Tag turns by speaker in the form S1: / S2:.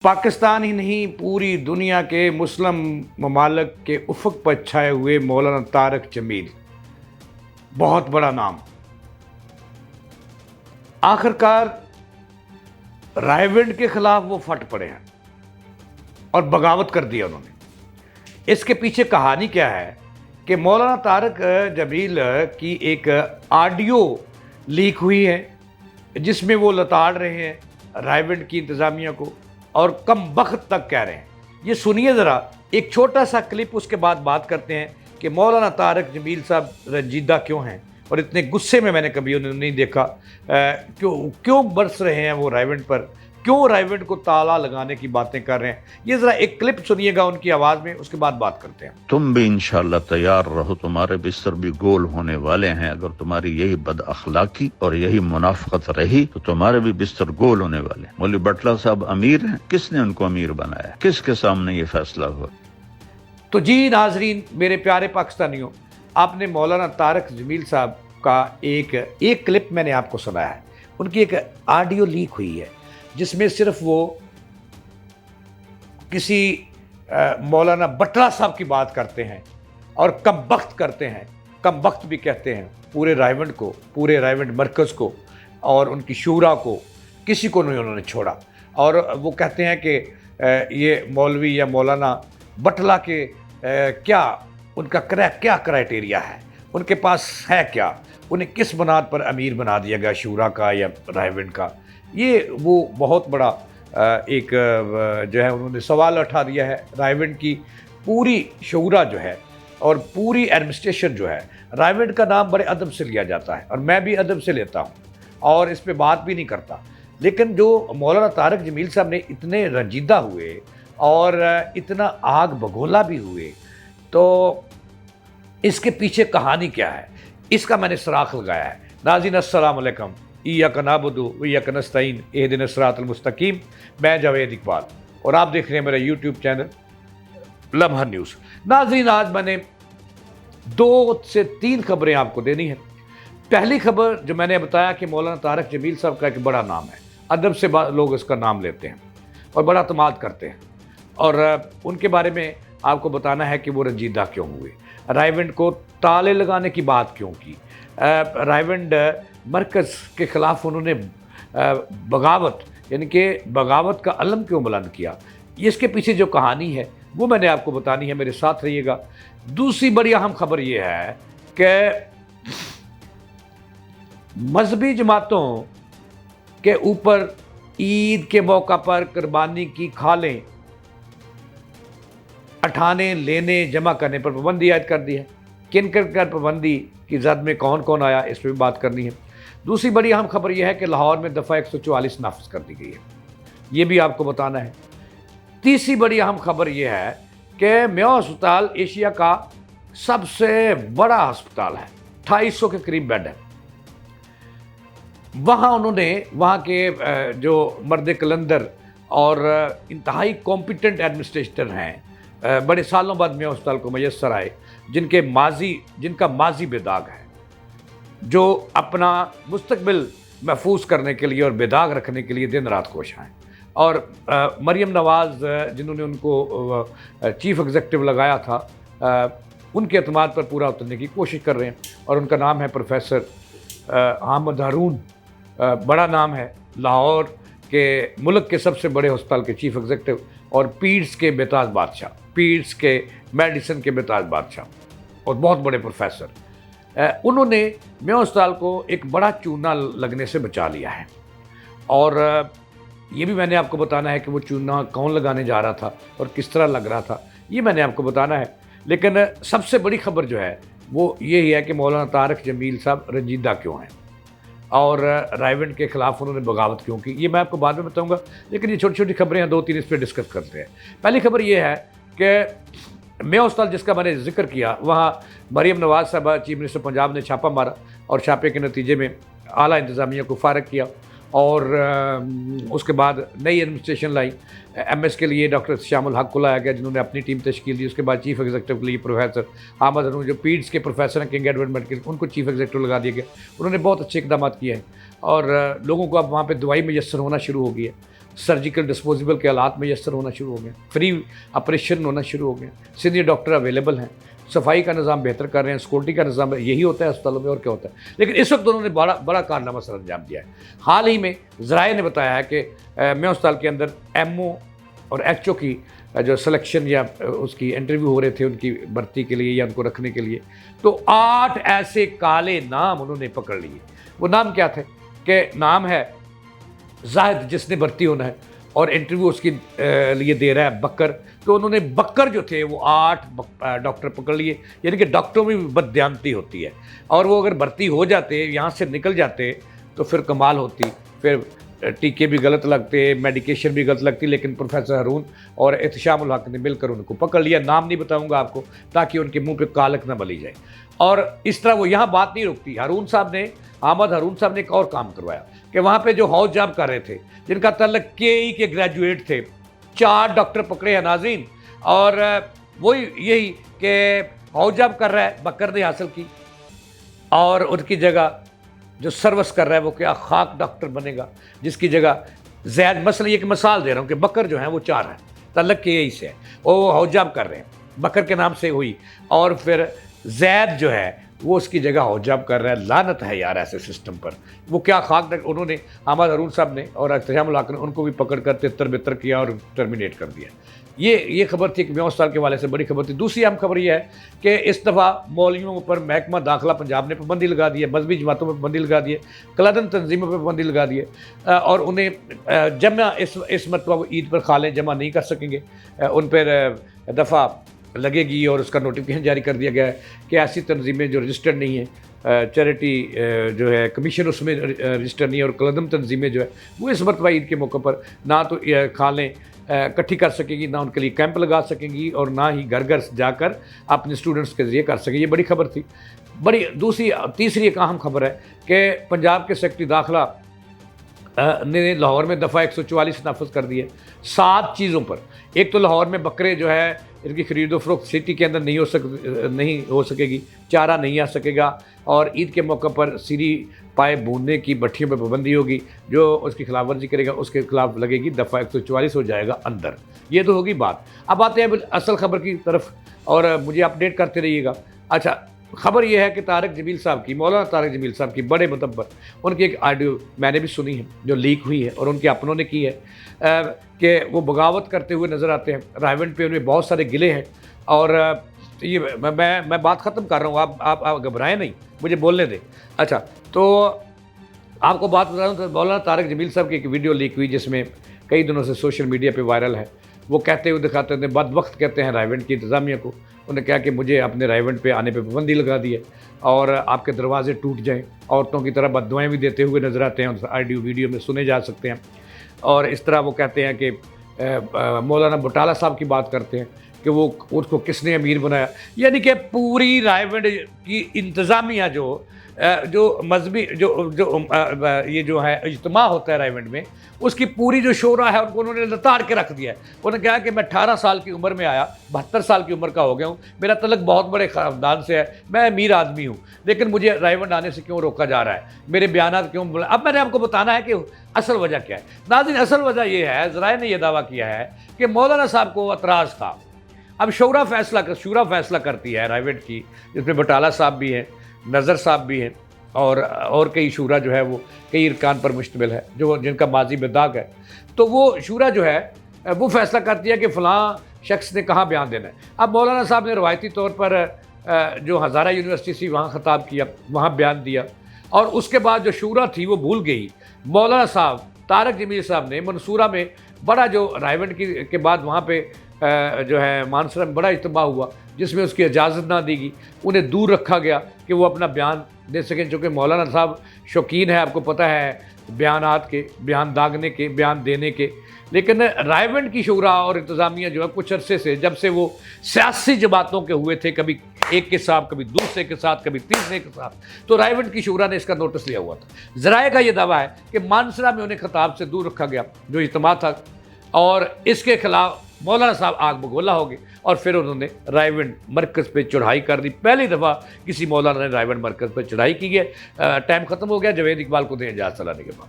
S1: पाकिस्तान ही नहीं, पूरी दुनिया के मुस्लिम ममालिक के उफ़क़ पर छाए हुए मौलाना तारिक जमील, बहुत बड़ा नाम। आखिरकार रायविंड के ख़िलाफ़ वो फट पड़े हैं और बगावत कर दिया उन्होंने। इसके पीछे कहानी क्या है कि मौलाना तारिक जमील की एक ऑडियो लीक हुई है जिसमें वो लताड़ रहे हैं रायविंड की इंतज़ामिया को और कम वक्त तक कह रहे हैं। ये सुनिए ज़रा, एक छोटा सा क्लिप, उसके बाद बात करते हैं कि मौलाना तारिक जमील साहब रंजीदा क्यों हैं और इतने गुस्से में मैंने कभी उन्हें नहीं देखा। क्यों बरस रहे हैं वो रायविंड पर, क्यों रायविंड को ताला लगाने की बातें कर रहे हैं। ये ज़रा एक क्लिप सुनिएगा उनकी आवाज़ में, उसके बाद बात करते हैं।
S2: तुम भी इंशाल्लाह तैयार रहो, तुम्हारे बिस्तर भी गोल होने वाले हैं। अगर तुम्हारी यही बद अखलाकी और यही मुनाफकत रही तो तुम्हारे भी बिस्तर गोल होने वाले। मौलवी बटला साहब अमीर हैं, किसने उनको अमीर बनाया, किसके सामने ये फैसला हुआ?
S1: तो जी नाजरीन, मेरे प्यारे पाकिस्तानियों, आपने मौलाना तारिक जमील साहब का एक क्लिप मैंने आपको सुनाया है। उनकी एक ऑडियो लीक हुई है जिसमें सिर्फ वो किसी मौलाना बटला साहब की बात करते हैं और कम वक्त करते हैं, कम वक्त भी कहते हैं पूरे रायविंड को, पूरे रायविंड मरकज़ को और उनकी शूरा को, किसी को नहीं उन्होंने छोड़ा। और वो कहते हैं कि ये मौलवी या मौलाना बटला के क्या उनका क्या क्राइटेरिया है, उनके पास है क्या, उन्हें किस बुनियाद पर अमीर बना दिया गया शूरा का या रायविंड का। ये वो बहुत बड़ा एक जो है उन्होंने सवाल उठा दिया है। रायविंड की पूरी शूरा जो है और पूरी एडमिनिस्ट्रेशन जो है, रायविंड का नाम बड़े अदब से लिया जाता है और मैं भी अदब से लेता हूँ और इस पे बात भी नहीं करता। लेकिन जो मौलाना तारिक जमील साहब ने इतने रंजीदा हुए और इतना आग बगोला भी हुए, तो इसके पीछे कहानी क्या है, इसका मैंने सुराख लगाया है। नाज़रीन अस्सलाम वालेकुम, इय्याका नअबुदु व इय्याका नस्तईन, इहदिना सिरातल मुस्तकीम। मैं जावेद इकबाल और आप देख रहे हैं मेरा यूट्यूब चैनल लम्हा न्यूज़। नाज़रीन, आज मैंने 2 से 3 खबरें आपको देनी है। पहली खबर जो मैंने बताया कि मौलाना तारिक जमील साहब का एक बड़ा नाम है, अदब से लोग इसका नाम लेते हैं और बड़ा तमाद करते हैं, और उनके बारे में आपको बताना है कि वो रंजीदा क्यों हुए, रायविंड को ताले लगाने की बात क्यों की, रायविंड मरकज़ के ख़िलाफ़ उन्होंने बगावत यानी कि बगावत का अलम क्यों बुलंद किया। इसके पीछे जो कहानी है वो मैंने आपको बतानी है, मेरे साथ रहिएगा। दूसरी बड़ी अहम खबर ये है कि मजहबी जमातों के ऊपर ईद के मौका पर कुर्बानी की खालें अठाने, लेने, जमा करने पर पाबंदी आयद कर दी है। किन कर पाबंदी की जद में कौन कौन आया, इस पर भी बात करनी है। दूसरी बड़ी अहम खबर यह है कि लाहौर में दफ़ा 144 नाफिज कर दी गई है, ये भी आपको बताना है। तीसरी बड़ी अहम खबर यह है कि मेयो अस्पताल एशिया का सबसे बड़ा अस्पताल है, 250 के करीब बेड है। वहाँ उन्होंने वहाँ के जो मर्द कलंदर और इंतहाई कॉम्पिटेंट एडमिनिस्ट्रेटर हैं, बड़े सालों बाद मेयो अस्पताल को मैसर आए, जिनका माजी बेदाग है, जो अपना मुस्तकबिल महफूज करने के लिए और बेदाग रखने के लिए दिन रात कोशिश हैं। और मरियम नवाज़ जिन्होंने उनको चीफ़ एग्जेक्टिव लगाया था, उनके अतमाद पर पूरा उतरने की कोशिश कर रहे हैं और उनका नाम है प्रोफेसर अहमद हारून। बड़ा नाम है, लाहौर के मुल्क के सबसे बड़े अस्पताल के चीफ़ एग्जेक्टिव और पीड्स के बेताज बादशाह, पीड्स के मेडिसिन के बेताज बादशाह और बहुत बड़े प्रोफेसर। उन्होंने मेयो अस्पताल को एक बड़ा चूना लगने से बचा लिया है। और ये भी मैंने आपको बताना है कि वो चूना कौन लगाने जा रहा था और किस तरह लग रहा था, ये मैंने आपको बताना है। लेकिन सबसे बड़ी खबर जो है वो यही है कि मौलाना तारिक जमील साहब रंजीदा क्यों हैं और रायविंड के ख़िलाफ़ उन्होंने बगावत क्यों की, ये मैं आपको बाद में बताऊंगा। लेकिन ये छोटी छोटी खबरें हैं, 2-3 इस पर डिस्कस करते हैं। पहली खबर ये है कि मेयो अस्पताल जिसका मैंने जिक्र किया, वहाँ मरियम नवाज़ साहबा चीफ मिनिस्टर पंजाब ने छापा मारा और छापे के नतीजे में आला इंतज़ामिया को फारग किया और उसके बाद नई एडमिनिस्ट्रेशन लाई। MS के लिए डॉक्टर शामुल हक को लाया गया जिन्होंने अपनी टीम तश्कील दी। उसके बाद चीफ़ एग्जेक्टिव के लिए प्रोफेसर अहमद हारून, जो पीड्स के प्रोफेसर हैं किंग एडवर्ड मेडिकल, उनको चीफ़ एग्जेक्टिव लगा दिया गया। उन्होंने बहुत अच्छे इकदाम किए हैं और लोगों को अब वहाँ पे दवाई मैसर होना शुरू हो गई है। सर्जिकल डिस्पोजेबल के आलात मैसर होना शुरू हो गए, फ्री ऑपरेशन होना शुरू हो गए, सीनियर डॉक्टर अवेलेबल हैं, सफाई का निज़ाम बेहतर कर रहे हैं, सिक्योरिटी का निज़ाम, यही होता है अस्पतालों में और क्या होता है। लेकिन इस वक्त उन्होंने बड़ा बड़ा कारनामा सर अंजाम दिया है। हाल ही में ज़राए ने बताया है कि मैं अस्पताल के अंदर एमओ और एचओ की जो सिलेक्शन या उसकी इंटरव्यू हो रहे थे उनकी भर्ती के लिए या उनको रखने के लिए, तो 8 ऐसे काले नाम उन्होंने पकड़ लिए। वो नाम क्या थे कि नाम है जाहिद जिसने भर्ती होना है और इंटरव्यू उसके लिए दे रहा है बकर। तो उन्होंने बकर जो थे वो 8 डॉक्टर पकड़ लिए, यानी कि डॉक्टरों में भी बददियानती होती है। और वो अगर भर्ती हो जाते, यहाँ से निकल जाते, तो फिर कमाल होती, फिर टीके भी गलत लगते, मेडिकेशन भी गलत लगती। लेकिन प्रोफेसर हारून और एहतशाम उल हक ने मिलकर उनको पकड़ लिया। नाम नहीं बताऊंगा आपको ताकि उनके मुंह पे कालक ना बली जाए। और इस तरह वो यहाँ बात नहीं रुकती। अहमद हारून साहब ने एक और काम करवाया कि वहाँ पे जो हौज जाब कर रहे थे, जिनका तल्लक केई के ग्रेजुएट थे, 4 डॉक्टर पकड़े हैं नाज़रीन। और वही यही कि हौज जाब कर रहा है, बकर ने हासिल की, और उनकी जगह जो सर्विस कर रहा है वो क्या खाक डॉक्टर बनेगा, जिसकी जगह जैद, मसला ये कि मिसाल दे रहा हूँ कि बकर जो है वो 4 है, तल्लक के यही से है, वो हौज जाब कर रहे हैं, बकर के नाम से हुई। और फिर जैद जो है वो उसकी जगह हौजाब कर रहा है। लानत है यार ऐसे सिस्टम पर। वो क्या खाक उन्होंने अहमद हारून साहब ने और एहतशाम उल हक ने उनको भी पकड़ कर तितर-बितर किया और टर्मिनेट कर दिया। ये खबर थी कि मैं अस्पताल के वाले से बड़ी खबर थी। दूसरी अहम खबर ये है कि इस दफ़ा मौलवियों पर महकमा दाखिला पंजाब ने पाबंदी लगा दी है, मजहबी जमातों पर पाबंदी लगा दी है, कलादन तंजीमों पर पाबंदी लगा दी है। और उन्हें जमा इस मरतबा वो ईद पर खालें जमा नहीं कर सकेंगे, उन पर दफ़ा लगेगी। और उसका नोटिफिकेशन जारी कर दिया गया है कि ऐसी तंजीमें जो रजिस्टर्ड नहीं है, चैरिटी जो है कमीशन उसमें रजिस्टर नहीं है, और कलदम तंजीमें जो है वो इस मरतबा ईद के मौके पर ना तो खालें इकट्ठी कर सकेंगी, ना उनके लिए कैंप लगा सकेंगी, और ना ही घर घर जाकर अपने स्टूडेंट्स के ज़रिए कर सकेंगी। ये बड़ी खबर थी। तीसरी एक अहम खबर है कि पंजाब के सेक्रेटरी दाखिला ने लाहौर में दफ़ा 144 नाफज कर दी है 7 चीज़ों पर। एक तो लाहौर में बकरे जो है इनकी खरीदो फरोख्त सिटी के अंदर नहीं हो सकेगी, चारा नहीं आ सकेगा, और ईद के मौके पर सीरी पाए भूनने की भट्ठियों पर पाबंदी होगी। जो उसकी खिलाफ वर्जी करेगा उसके खिलाफ लगेगी दफ़ा 144, हो जाएगा अंदर। ये तो होगी बात। अब आते हैं असल खबर की तरफ, और मुझे अपडेट करते रहिएगा। अच्छा, खबर यह है कि तारिक जमील साहब की, मौलाना तारिक जमील साहब की, बड़े मुतब्बर, उनकी एक ऑडियो मैंने भी सुनी है जो लीक हुई है और उनके अपनों ने की है कि वो बगावत करते हुए नज़र आते हैं। रायवंड पे उनमें बहुत सारे गिले हैं। और ये मैं बात ख़त्म कर रहा हूँ, आप घबराएं नहीं, मुझे बोलने दें। अच्छा, तो आपको बात बता रहा हूँ, तो मौलाना तारिक जमील साहब की एक वीडियो लीक हुई जिसमें कई दिनों से सोशल मीडिया पर वायरल है। वो कहते हुए दिखाते हैं, बदबख्त कहते हैं रायवंड की इंतज़ामिया को। उन्होंने कहा कि मुझे अपने रायवंड पे आने पे पाबंदी लगा दी है और आपके दरवाजे टूट जाएं। औरतों की तरह बददुआएं भी देते हुए नजर आते हैं, ऑडियो वीडियो में सुने जा सकते हैं। और इस तरह वो कहते हैं कि मौलाना बटाला साहब की बात करते हैं कि वो उसको किसने अमीर बनाया। यानी कि पूरी रायवंड की इंतज़ामिया जो मजहबी ये जो है इज्तिमा होता है रायवंड में, उसकी पूरी जो शोरा है उनको उन्होंने लताड़ के रख दिया है। उन्होंने कहा कि मैं 18 साल की उम्र में आया, 72 साल की उम्र का हो गया हूँ, मेरा तलक बहुत बड़े ख़ानदान से है, मैं अमीर आदमी हूँ, लेकिन मुझे रायवंड आने से क्यों रोका जा रहा है, मेरे बयान क्यों। अब मैंने आपको बताना है कि असल वजह क्या है। नाज़रीन, असल वजह यह है, ज़राए ने यह दावा किया है कि मौलाना साहब को एतराज़ था। अब शूरा फैसला करती है रायवंड की, जिसमें बटाला साहब भी हैं, नज़र साहब भी हैं, और कई शूरा जो है वो कई इरकान पर मुश्तमिल है जो जिनका माजी में दाग है। तो वो शूरा जो है वो फैसला करती है कि फ़लाँ शख्स ने कहाँ बयान देना है। अब मौलाना साहब ने रवायती तौर पर जो हज़ारा यूनिवर्सिटी थी वहाँ ख़िताब किया, वहाँ बयान दिया, और उसके बाद जो शूरा थी वो भूल गई। मौलाना साहब तारिक जमील साहब ने मंसूरा में बड़ा जो रायवंड के बाद वहाँ पे जो है मानसरा में बड़ा इज्तिमा हुआ जिसमें उसकी इजाज़त ना दी गई, उन्हें दूर रखा गया कि वो अपना बयान दे सकें। चूँकि मौलाना साहब शौकीन है, आपको पता है, बयानात के, बयान दागने के, बयान देने के। लेकिन रायवंड की शूरा और इंतज़ामिया जो है कुछ अरसे से, जब से वो सियासी जमातों के हुए थे, कभी एक के साथ, कभी दूसरे के साथ, कभी तीसरे के साथ, तो रायवंड की शूरा ने इसका नोटिस लिया हुआ था। ज़राए का ये दावा है कि मानसरा में उन्हें खिताब से दूर रखा गया जो इज्तिमा था, और इसके खिलाफ मौलाना साहब आग बगोला हो गए और फिर उन्होंने रायवंड मरकज़ पे चढ़ाई कर दी। पहली दफ़ा किसी मौलाना ने रायवंड मरकज़ पे चढ़ाई की है। टाइम ख़त्म हो गया। जवेद इकबाल को दें इजाज़त चलाने के बाद।